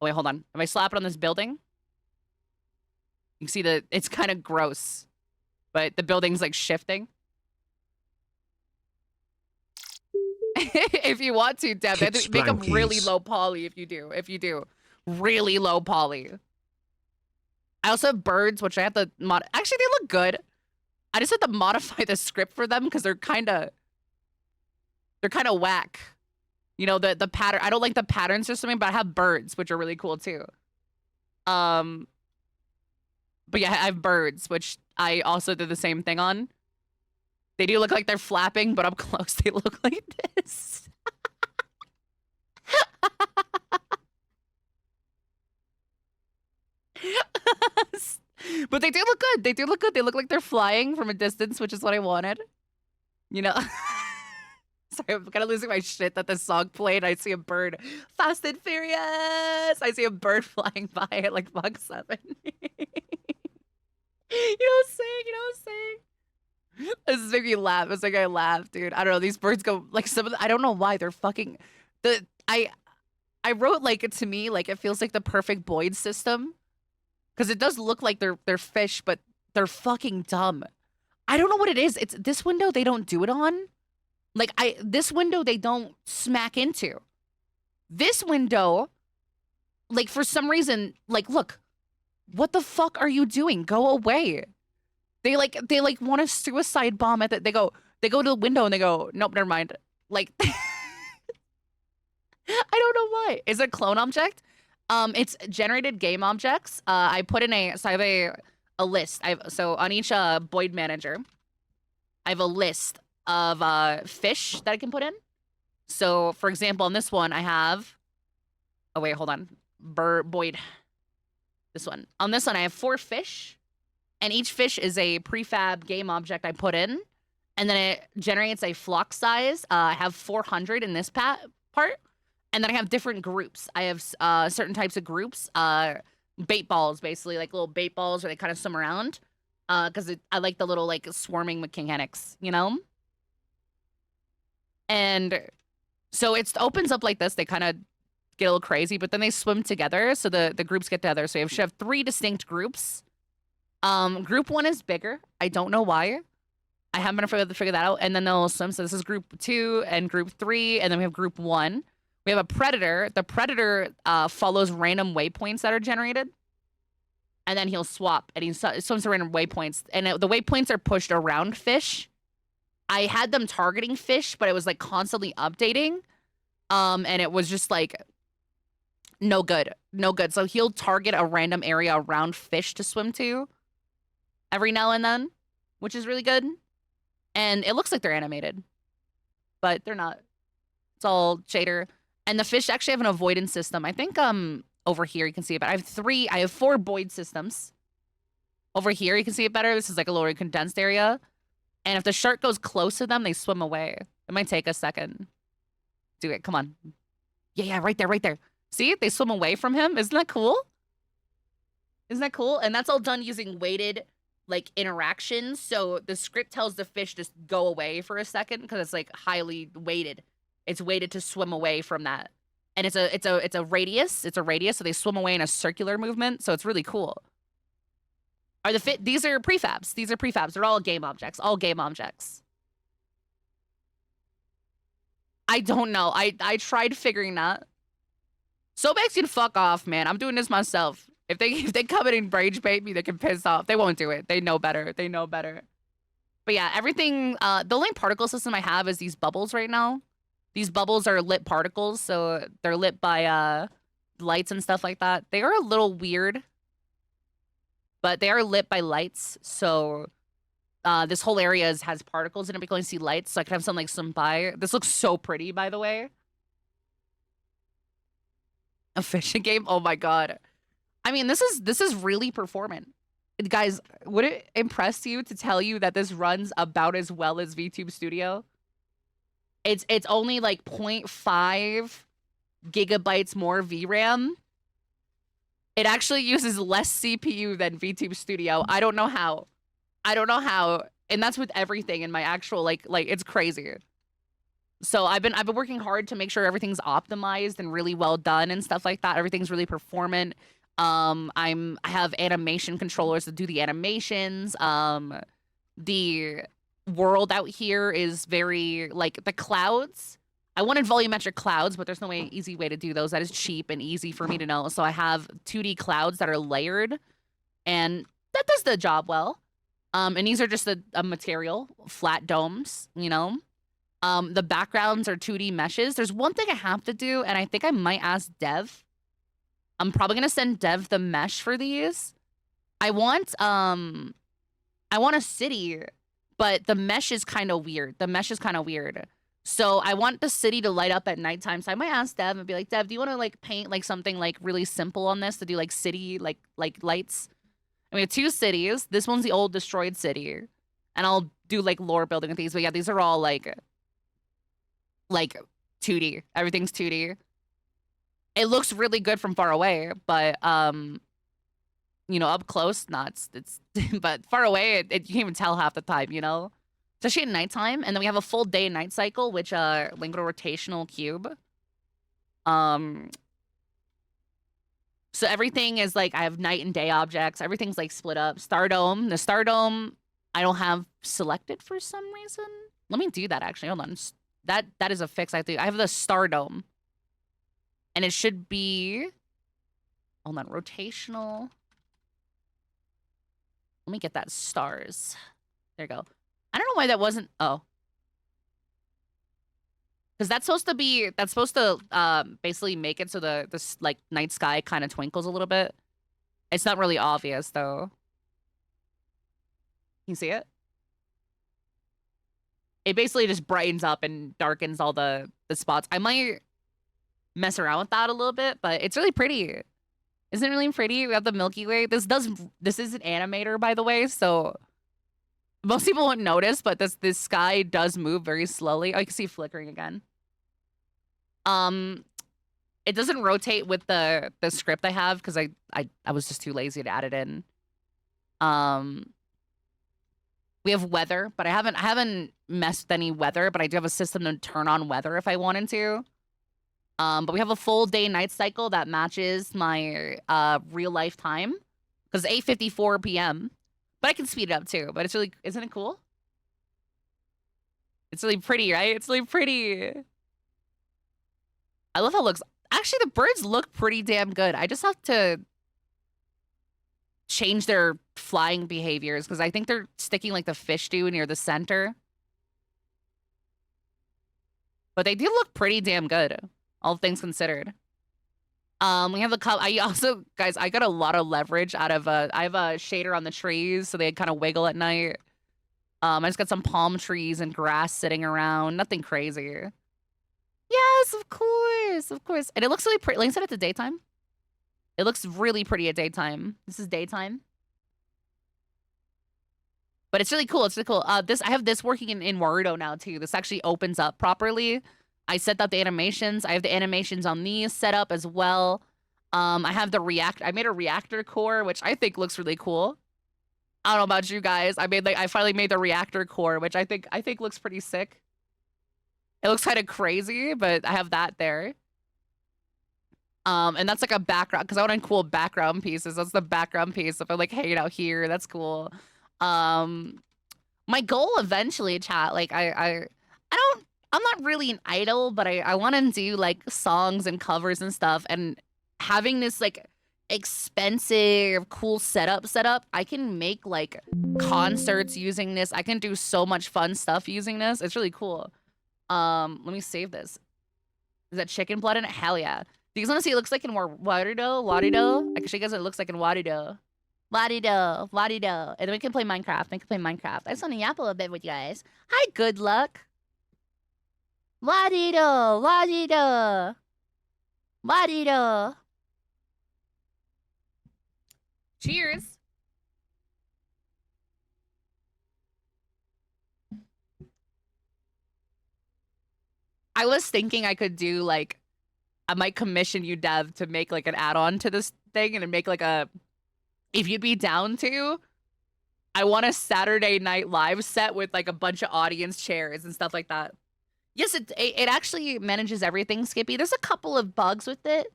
Oh, wait, hold on. If I slap it on this building, you can see that it's kind of gross, but the building's like shifting. If you want to, Deb, make them really low poly if you do. Really low poly. I also have birds, which I have to mod. Actually, they look good. I just have to modify the script for them because they're kind of whack. You know, the pattern. I don't like the patterns or something, but I have birds, which are really cool too. But yeah, I have birds, which I also did the same thing on. They do look like they're flapping, but up close they look like this. But they do look good. They do look good. They look like they're flying from a distance, which is what I wanted. You know? Sorry, I'm kind of losing my shit that this song played. I see a bird. Fast and Furious! I see a bird flying by at like Mach 7. You know what I'm saying? This is making me laugh. It's like I laugh, dude. I don't know. These birds go like some of the, I don't know why they're fucking the I wrote like to me like it feels like the perfect Boyd system because it does look like they're fish, but they're fucking dumb. I don't know what it is. It's this window they don't do it on. Like this window they don't smack into. This window, like for some reason, like look, what the fuck are you doing? Go away. They like want to suicide bomb at it. They go to the window and they go, nope, never mind. Like I don't know why. Is it a clone object? It's generated game objects. I put in so I have a list. So on each Boyd manager, I have a list of fish that I can put in. So for example, on this one I have oh wait, hold on. Boyd. This one. On this one I have 4 fish. And each fish is a prefab game object I put in. And then it generates a flock size. I have 400 in this part. And then I have different groups. I have certain types of groups. Bait balls, basically. Like little bait balls where they kind of swim around. Because I like the little like swarming mechanics, you know? And so it opens up like this. They kind of get a little crazy. But then they swim together. So the groups get together. So you should have 3 distinct groups. Group 1 is bigger. I don't know why. I haven't been able to figure that out. And then they'll swim. So this is group 2 and group 3. And then we have group 1. We have a predator. The predator follows random waypoints that are generated. And then he'll swap. And he swims to random waypoints. And the waypoints are pushed around fish. I had them targeting fish, but it was like constantly updating. And it was just like no good. No good. So he'll target a random area around fish to swim to every now and then, which is really good. And it looks like they're animated, but they're not. It's all shader. And the fish actually have an avoidance system. I think over here you can see it, but I have 4 Boyd systems. Over here you can see it better. This is like a little condensed area. And if the shark goes close to them, they swim away. It might take a second. Do it. Come on. Yeah, right there, right there. See? They swim away from him. Isn't that cool? Isn't that cool? And that's all done using weighted like interactions. So the script tells the fish to go away for a second because it's like highly weighted. It's weighted to swim away from that. And it's a radius. It's a radius, so they swim away in a circular movement. So it's really cool. These are prefabs. These are prefabs. They're all game objects. All game objects. I don't know. I tried figuring that. Sobex can fuck off, man. I'm doing this myself. If they come in and rage bait me, they can piss off. They won't do it. They know better. They know better. But yeah, everything. The only particle system I have is these bubbles right now. These bubbles are lit particles, so they're lit by lights and stuff like that. They are a little weird, but they are lit by lights. So this whole area has particles in it. We can only see lights, so I can have something like some by. This looks so pretty, by the way. A fishing game? Oh my god. I mean, this is really performant. Guys, would it impress you to tell you that this runs about as well as VTube Studio? It's only like 0.5 gigabytes more VRAM. It actually uses less CPU than VTube Studio. I don't know how. I don't know how. And that's with everything in my actual like it's crazy. So I've been working hard to make sure everything's optimized and really well done and stuff like that. Everything's really performant. I have animation controllers to do the animations. The world out here is very like the clouds. I wanted volumetric clouds, but there's no easy way to do those. That is cheap and easy for me to know. So I have 2D clouds that are layered, and that does the job well. And these are just a material, flat domes, you know. The backgrounds are 2D meshes. There's one thing I have to do, and I think I might ask Dev. I'm probably gonna send Dev the mesh for these. I want a city, but the mesh is kind of weird. The mesh is kind of weird. So I want the city to light up at nighttime. So I might ask Dev and be like, Dev, do you want to like paint like something like really simple on this to do like city like lights? And we have 2 cities. This one's the old destroyed city, and I'll do like lore building with these. But yeah, these are all like 2D. Everything's 2D. It looks really good from far away, but you know, up close, not it's but far away, you can't even tell half the time, you know. especially at nighttime. And then we have a full day and night cycle, which linked with a rotational cube. So everything is like, I have night and day objects. Everything's like split up. Stardome. The Stardome, I don't have selected for some reason. Let me do that actually. Hold on. That is a fix. I have the Stardome. And it should be, hold on, rotational. Let me get that stars. There you go. I don't know why that wasn't, oh. Because that's supposed to basically make it so this like night sky kind of twinkles a little bit. It's not really obvious though. Can you see it? It basically just brightens up and darkens all the spots. I might mess around with that a little bit, but it's really pretty. Isn't it really pretty? We have the Milky Way. This is an animator, by the way, so most people won't notice, but this sky does move very slowly. Oh, you can see flickering again. It doesn't rotate with the script I have because I was just too lazy to add it in. We have weather, but I haven't messed with any weather, but I do have a system to turn on weather if I wanted to. But we have a full day night cycle that matches my real life time because it's 8:54 p.m. But I can speed it up too. But it's really, isn't it cool? It's really pretty, right? It's really pretty. I love how it looks. Actually, the birds look pretty damn good. I just have to change their flying behaviors because I think they're sticking like the fish do near the center. But they do look pretty damn good, all things considered. We have the cup. I also, guys, I got a lot of leverage out of I have a shader on the trees so they kind of wiggle at night. I just got some palm trees and grass sitting around. Nothing crazy. Yes, of course, of course. And it looks really pretty. Like I said, it's daytime. It looks really pretty at daytime. This is daytime. But it's really cool. It's really cool. I have this working in Warudo now too. This actually opens up properly. I set up the animations. I have the animations on these set up as well. I have the I made a reactor core, which I think looks really cool. I don't know about you guys. I finally made the reactor core, which I think looks pretty sick. It looks kind of crazy, but I have that there. And that's like a background because I want cool background pieces. That's the background piece. If I'm like hanging out here, that's cool. My goal eventually, chat, like I'm not really an idol, but I want to do like songs and covers and stuff. And having this like expensive, cool setup, I can make like concerts using this. I can do so much fun stuff using this. It's really cool. Let me save this. Is that chicken blood in it? Hell yeah. Do you guys want to see it looks like in Warudo? I can show you guys what it looks like in Warudo. Warudo. And then we can play Minecraft. I just want to yap a little bit with you guys. Hi, good luck. Warudo. Cheers. I was thinking I could do like, I might commission you, Dev, to make like an add-on to this thing and make like if you'd be down to, I want a Saturday Night Live set with like a bunch of audience chairs and stuff like that. Yes, it actually manages everything, Skippy. There's a couple of bugs with it.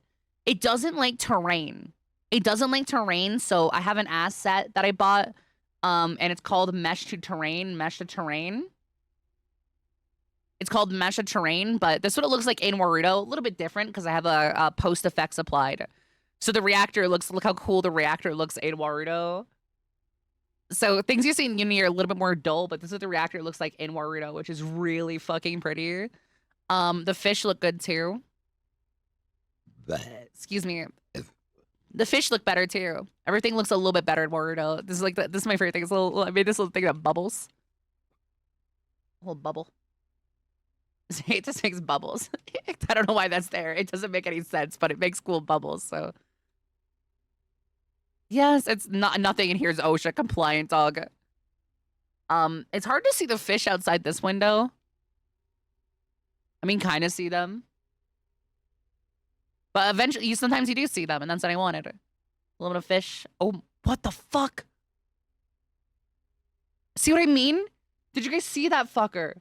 It doesn't like terrain. So I have an asset that I bought, and it's called Mesh to Terrain. It's called Mesh to Terrain, but this is what it looks like in Warudo. A little bit different because I have a post effects applied. So the reactor look how cool the reactor looks in Warudo. So things you see in Uni are a little bit more dull, but this is what the reactor looks like in Warudo, which is really fucking pretty. The fish look good too. Excuse me. The fish look better too. Everything looks a little bit better in Warudo. This is my favorite thing. It's I made this little thing that bubbles. A little bubble. It just makes bubbles. I don't know why that's there. It doesn't make any sense, but it makes cool bubbles. So yes, it's nothing in here is OSHA compliant, dog. It's hard to see the fish outside this window. I mean, kind of see them. But eventually, sometimes you do see them, and that's what I wanted. A little bit of fish. Oh, what the fuck? See what I mean? Did you guys see that fucker?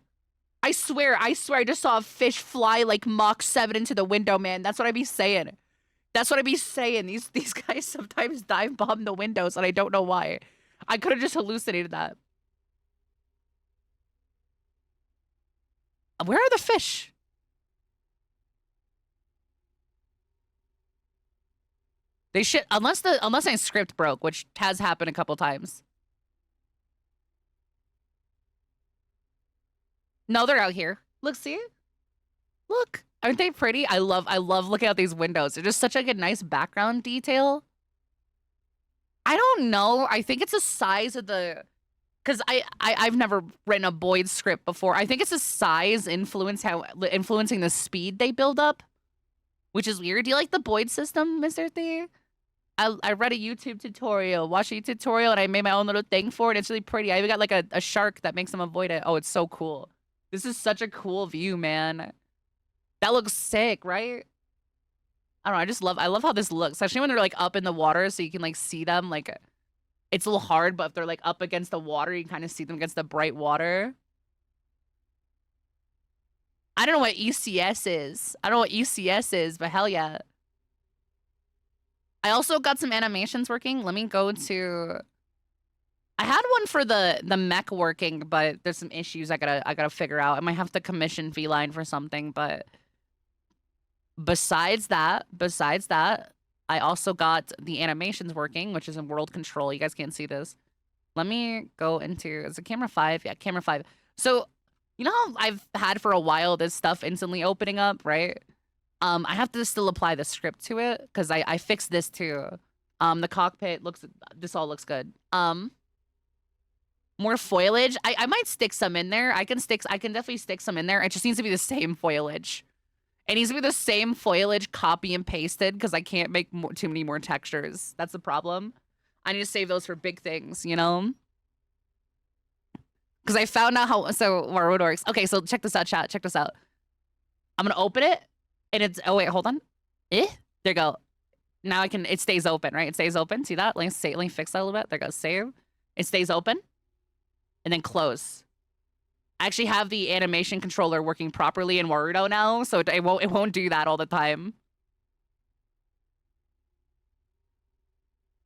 I swear, I just saw a fish fly like Mach 7 into the window, man. That's what I be saying. That's what I be saying. These guys sometimes dive bomb the windows, and I don't know why. I could have just hallucinated that. Where are the fish? They should, unless my script broke, which has happened a couple times. No, they're out here. Look, see? Look. Aren't they pretty? I love looking out these windows. They're just such like a nice background detail. I don't know. I think it's the size of the, because I've never written a Boyd script before. I think it's the size influencing the speed they build up, which is weird. Do you like the Boyd system, Mr. Thie? I read a YouTube tutorial, watched a YouTube tutorial, and I made my own little thing for it. It's really pretty. I even got like a shark that makes them avoid it. Oh, it's so cool. This is such a cool view, man. That looks sick, right? I don't know. I love how this looks, especially when they're like up in the water, so you can like see them. Like, it's a little hard, but if they're like up against the water, you can kind of see them against the bright water. I don't know what ECS is. I don't know what ECS is, but hell yeah. I also got some animations working. Let me go to. I had one for the mech working, but there's some issues I gotta figure out. I might have to commission Feline for something, but besides that, I also got the animations working, which is in world control. You guys can't see this. Let me go into, is it camera 5? Yeah, camera 5. So, you know how I've had for a while this stuff instantly opening up, right? I have to still apply the script to it because I fixed this too. The cockpit this all looks good. More foliage. I might stick some in there. I can definitely stick some in there. It just needs to be the same foliage. It needs to be the same foliage copy and pasted because I can't make too many more textures. That's the problem. I need to save those for big things, you know? Because I found out how it works. Okay, so check this out, chat. Check this out. I'm going to open it. And it's, oh wait, hold on. There you go. Now it stays open, right? It stays open. See that? Let me fix that a little bit. There goes save. It stays open. And then close. I actually have the animation controller working properly in Warudo now, so it won't do that all the time.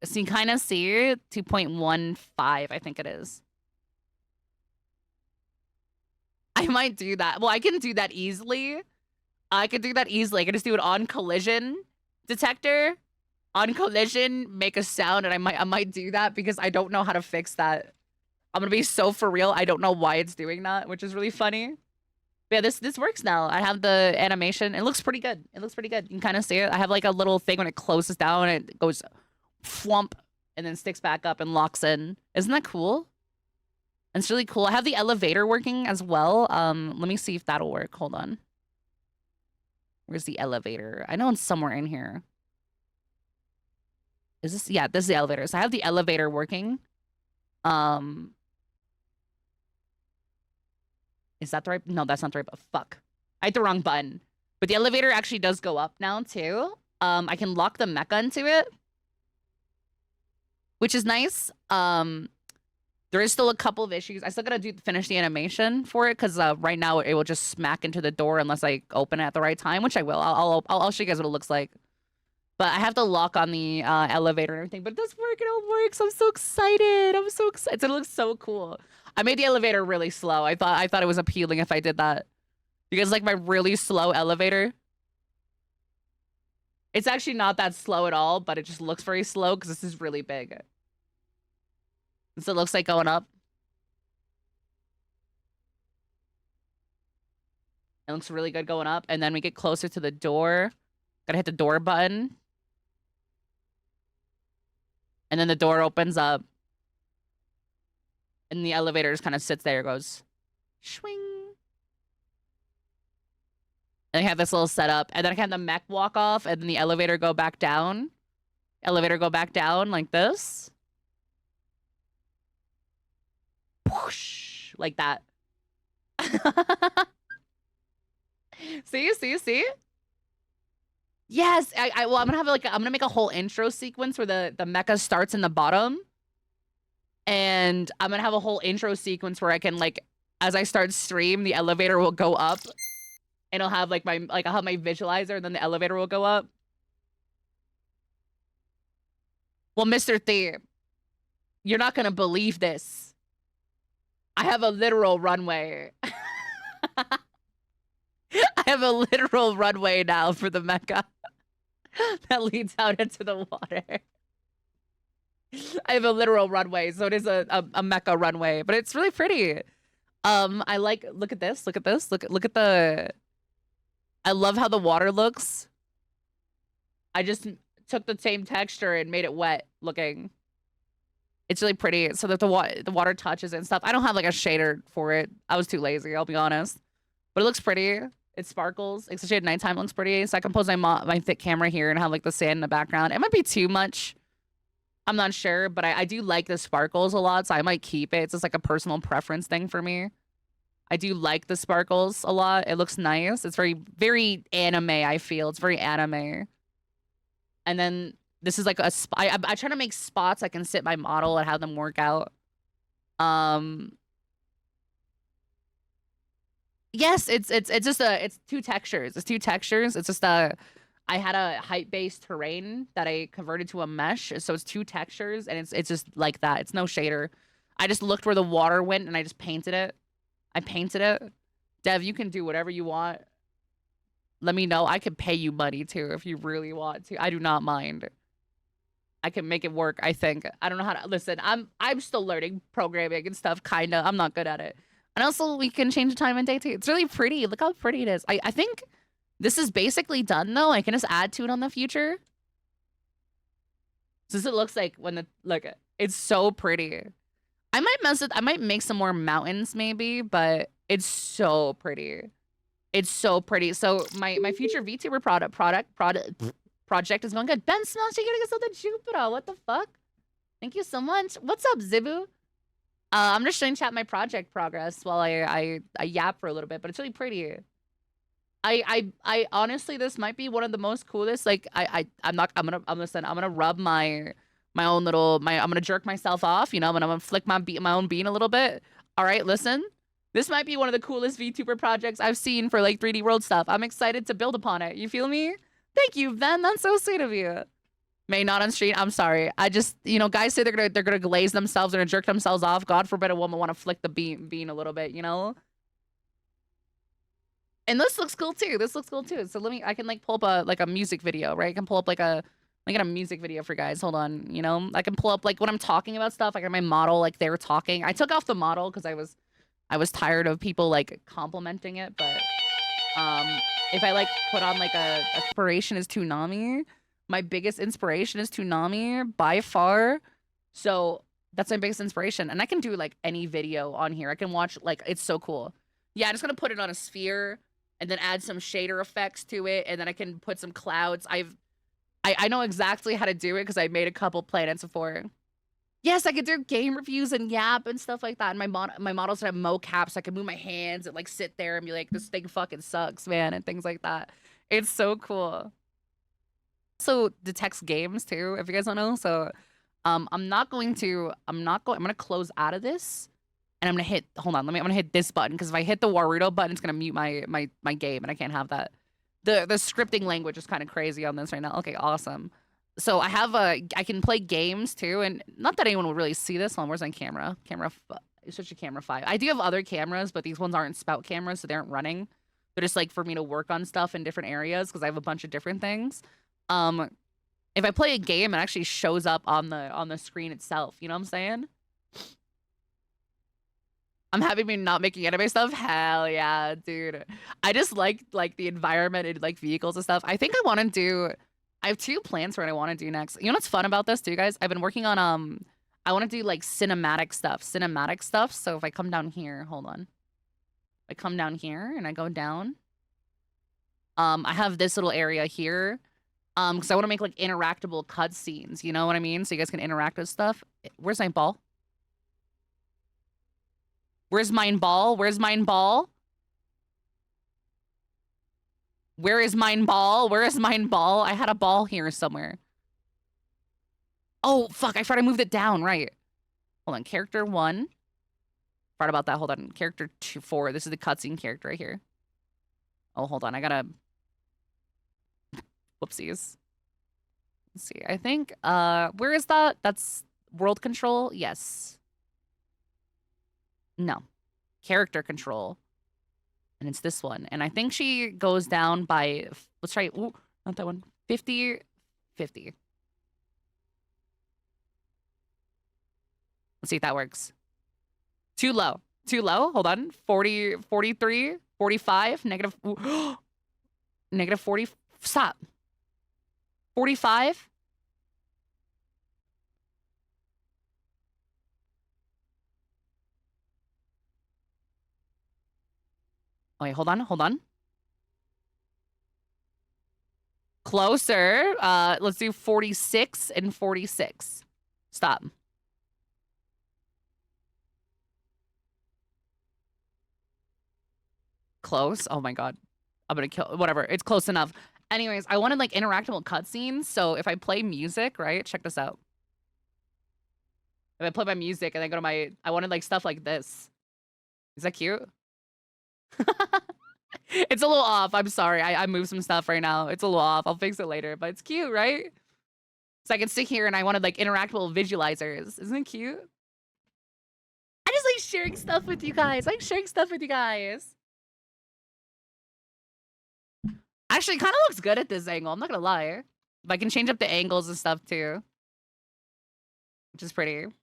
So you kind of see 2.15, I think it is. I might do that. Well, I can do that easily. I can just do it on collision detector. On collision, make a sound, and I might do that because I don't know how to fix that. I'm gonna be so for real. I don't know why it's doing that, which is really funny. But yeah, this works now. I have the animation. It looks pretty good. You can kind of see it. I have like a little thing when it closes down and it goes flump and then sticks back up and locks in. Isn't that cool? It's really cool. I have the elevator working as well. Let me see if that'll work. Hold on. Where's the elevator? I know it's somewhere in here. Is this? Yeah, this is the elevator. So I have the elevator working. Is that the right? No, that's not the right. Fuck. I hit the wrong button. But the elevator actually does go up now too. I can lock the mecha into it, which is nice. There is still a couple of issues. I still gotta finish the animation for it because right now it will just smack into the door unless I open it at the right time, which I will. I'll show you guys what it looks like. But I have to lock on the elevator and everything. But it does work. It all works. I'm so excited. It looks so cool. I made the elevator really slow. I thought it was appealing if I did that. You guys like my really slow elevator? It's actually not that slow at all, but it just looks very slow because this is really big. So it looks like going up. It looks really good going up. And then we get closer to the door. Gotta hit the door button. And then the door opens up. And the elevator just kind of sits there, goes swing. And I have this little setup. And then I have the mech walk off, and then the elevator go back down. Elevator go back down like this. Whoosh, like that. See? Yes, well, I'm gonna make a whole intro sequence where the mecha starts in the bottom. And I'm gonna have a whole intro sequence where I can like as I start stream, the elevator will go up, and I'll have like I'll have my visualizer, and then the elevator will go up. Well, Mr. Theme, you're not gonna believe this. I have a literal runway. I have a literal runway now for the Mecca that leads out into the water. I have a literal runway, so it is a Mecca runway, but it's really pretty. I like, look at this, look at this, look at the, I love how the water looks. I just took the same texture and made it wet looking. It's really pretty, so that the water touches it and stuff. I don't have like a shader for it. I was too lazy, I'll be honest. But it looks pretty. It sparkles, especially at nighttime. It looks pretty. So I can pose my thick camera here and have like the sand in the background. It might be too much. I'm not sure, but I do like the sparkles a lot, so I might keep it. It's just like a personal preference thing for me. I do like the sparkles a lot. It looks nice. It's very, very anime, I feel. It's very anime. And then this is like a spot. I try to make spots I can sit my model and have them work out. Yes, it's just it's two textures. It's two textures. It's just I had a height-based terrain that I converted to a mesh, so it's two textures, and it's just like that. It's no shader. I just looked where the water went, and I just painted it. I painted it. Dev, you can do whatever you want. Let me know. I could pay you money, too, if you really want to. I do not mind. I can make it work, I think. I don't know how to... Listen, I'm still learning programming and stuff, kind of. I'm not good at it. And also, we can change the time and day, too. It's really pretty. Look how pretty it is. I think this is basically done, though. I can just add to it on the future. So this it looks like when the... Look, it's so pretty. I might mess with... I might make some more mountains, maybe, but it's so pretty. It's so pretty. So my future VTuber project is going good. Ben Smells, you're getting us out to Jupiter. What the fuck? Thank you so much. What's up, Zibu? I'm just showing chat my project progress while I yap for a little bit, but it's really pretty. I honestly, this might be one of the most coolest. Like I'm gonna rub my own little I'm gonna jerk myself off. You know, I'm gonna flick my own bean a little bit. All right, listen. This might be one of the coolest VTuber projects I've seen for like 3D World stuff. I'm excited to build upon it. You feel me? Thank you, Ben. That's so sweet of you. May not on stream. I'm sorry. I just, you know, guys say they're gonna glaze themselves, they're gonna jerk themselves off. God forbid a woman want to flick the bean a little bit, you know? And this looks cool too. This looks cool too. So I can like pull up a music video, right? I can pull up like a music video for guys. Hold on, you know? I can pull up like when I'm talking about stuff, I got my model like they were talking. I took off the model because I was tired of people like complimenting it, but if I like put on like a inspiration is Toonami. My biggest inspiration is Toonami by far. So that's my biggest inspiration. And I can do like any video on here. I can watch like, it's so cool. Yeah, I'm just gonna put it on a sphere and then add some shader effects to it. And then I can put some clouds. I know exactly how to do it because I made a couple planets before. Yes, I could do game reviews and yap and stuff like that. And my models have mocap, so I can move my hands and like sit there and be like, this thing fucking sucks, man, and things like that. It's so cool. Also detects games too, if you guys don't know. So I'm gonna close out of this and I'm gonna hit, hold on, I'm gonna hit this button because if I hit the Warudo button, it's gonna mute my game and I can't have that. The scripting language is kind of crazy on this right now. Okay, awesome. So I can play games too, and not that anyone will really see this. Hold on, where's my camera? Switch to camera 5. I do have other cameras, but these ones aren't spout cameras, so they aren't running. They're just like for me to work on stuff in different areas because I have a bunch of different things. If I play a game, it actually shows up on the screen itself. You know what I'm saying? I'm happy me not making anime stuff. Hell yeah, dude. I just like the environment and like vehicles and stuff. I think I have 2 plans for what I want to do next. You know what's fun about this too, guys? I've been working on I want to do like cinematic stuff. So if I come down here, hold on. I come down here and I go down. I have this little area here. Because I want to make like interactable cutscenes. You know what I mean? So you guys can interact with stuff. Where's my ball? Where's mine ball? Where's mine ball? Where is mine ball? Where is mine ball? I had a ball here somewhere. Oh, fuck. I thought I moved it down. Right. Hold on. Character 1. Forgot about that. Hold on. Character 4. This is the cutscene character right here. Oh, hold on. I gotta... Whoopsies. Let's see. I think, where is that? That's world control? Yes. No. Character control. And it's this one. And I think she goes down by, let's try, ooh, not that one. 50, 50. Let's see if that works. Too low. Too low. Hold on. 40, 43, 45, negative, ooh, negative 40. Stop. 45. Oh, wait, hold on, hold on. Closer. Let's do 46 and 46. Stop. Close. Oh my god. I'm gonna kill. Whatever. It's close enough. Anyways, I wanted like interactable cutscenes. So if I play music, right? Check this out. If I play my music and then go to my, I wanted like stuff like this. Is that cute? It's a little off. I'm sorry. I moved some stuff right now. It's a little off. I'll fix it later, but it's cute, right? So I can sit here and I wanted like interactable visualizers. Isn't it cute? I just like sharing stuff with you guys. I like sharing stuff with you guys. Actually, it kind of looks good at this angle. I'm not gonna lie. But I can change up the angles and stuff too. Which is pretty. She's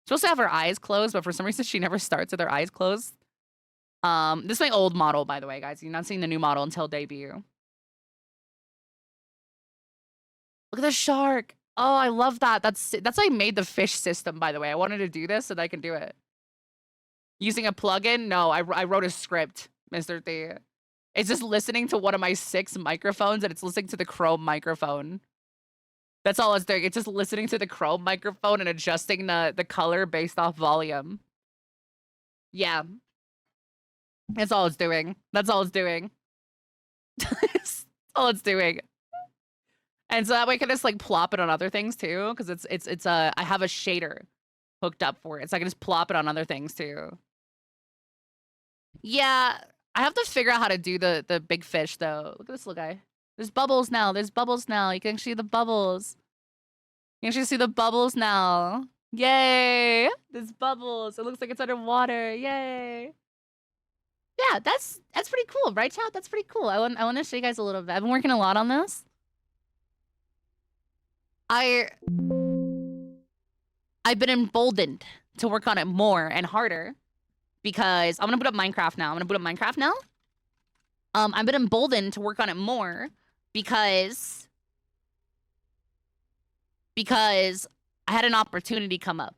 supposed to have her eyes closed, but for some reason she never starts with her eyes closed. This is my old model, by the way, guys. You're not seeing the new model until debut. Look at the shark. Oh, I love that. That's why I made the fish system, by the way. I wanted to do this so that I can do it. Using a plugin? No, I wrote a script, Mr. T. It's just listening to one of my 6 microphones, and it's listening to the Chrome microphone. That's all it's doing. It's just listening to the Chrome microphone and adjusting the color based off volume. Yeah. That's all it's doing. That's all it's doing. That's all it's doing. And so that way I can just like plop it on other things too, because it's I have a shader hooked up for it, so I can just plop it on other things too. Yeah, I have to figure out how to do the big fish though. Look at this little guy. There's bubbles now. There's bubbles now. You can see the bubbles. You can actually see the bubbles now. Yay! There's bubbles. It looks like it's underwater. Yay! Yeah, that's pretty cool, right, chat? That's pretty cool. I want to show you guys a little bit. I've been working a lot on this. I've been emboldened to work on it more and harder because I'm gonna put up Minecraft now. I've been emboldened to work on it more because I had an opportunity come up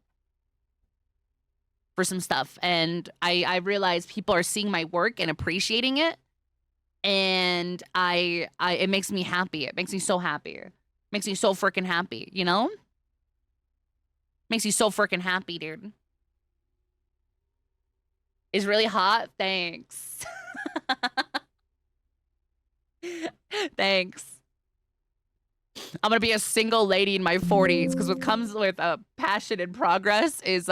for some stuff, and I realized people are seeing my work and appreciating it, and it makes me happy. It makes me so happy. It makes me so freaking happy, you know? Makes you so freaking happy, dude. It's really hot. Thanks. Thanks. I'm gonna be a single lady in my 40s because what comes with passion and progress is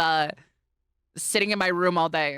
sitting in my room all day.